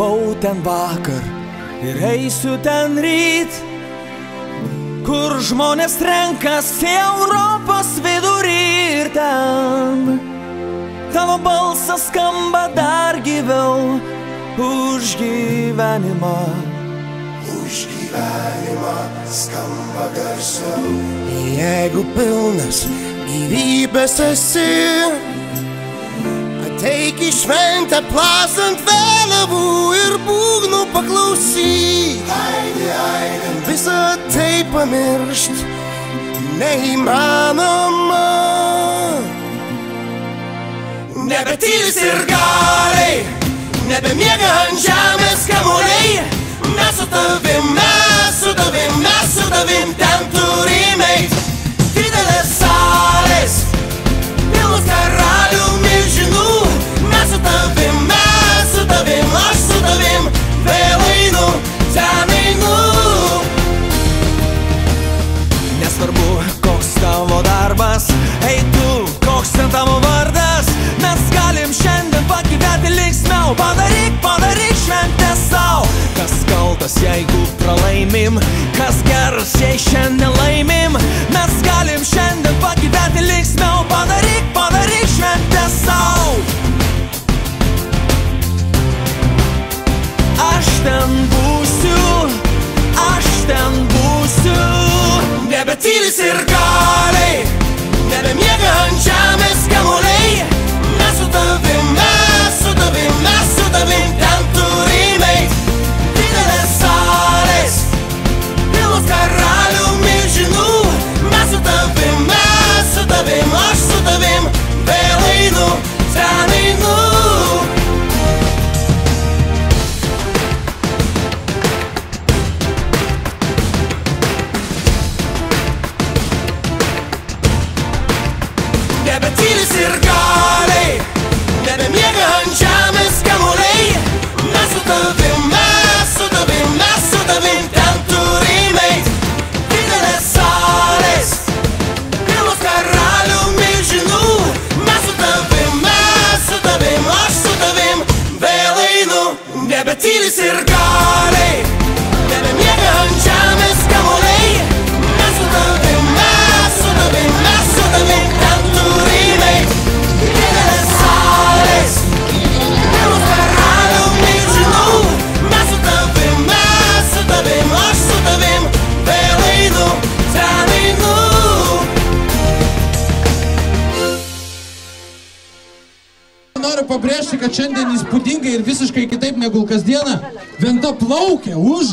Buvau ten vakar ir eisiu ten ryt, kur žmonės renkasi Europos vidurį ir ten tavo balsas skamba dar gyviau už gyvenimą. Už gyvenimą skamba garsiau. Jeigu pilnas gyvybės esi, ateik į šventę plasant vėliavų ir būgnų paklausyk. Aidi, aidi, Visą tai pamiršt neįmanoma. Nebetylis ir galiai, nebemiega ant žemės kamuoliai. Mes su tavim, mes su tavim, mes su tavim ten turim eit. Didelės salės, pilnos karalių milžinų. Mes su tavim, aš su tavim, vėl einu, ten einu. Nesvarbu, koks tavo darbas, ei tu, koks ten tavo vardas. Mes galim šiandien pagyventi linksmiau. Padaryk šventę sau. Kas kaltas, jeigu pralaimim, kas geras, jei šiandien laimim. Mes galim šiandien pagyventi linksmiau. Padaryk šventę sau. Aš ten būsiu. Nebetylis ir galiai, nebemiega ant žemės kamuoliai. Mes su tavim, ten turim eit. Didelės salės, pilnos karalių milžinų. Mes su tavim, aš su tavim, vėl einu, ten einu. Nebetylis ir galiai, nebemiega ant žemės kamuoliai. Mes su tavim, ten turim eit. Didelės salės, pilnos karalių milžinų. Mes su tavim, aš su tavim, vėl einu. Nebetylis ir galiai, nebemiega ant žemės kamuoliai. Mes su tavim, ten turim eit. Didelės salės, pilnos karalių milžinų. Mes su tavim, aš su tavim, vėl einu, ten einu. Noriu pabrėžti, kad šiandien įspūdingai ir visiškai kitaip negu kasdieną Venta plaukia už...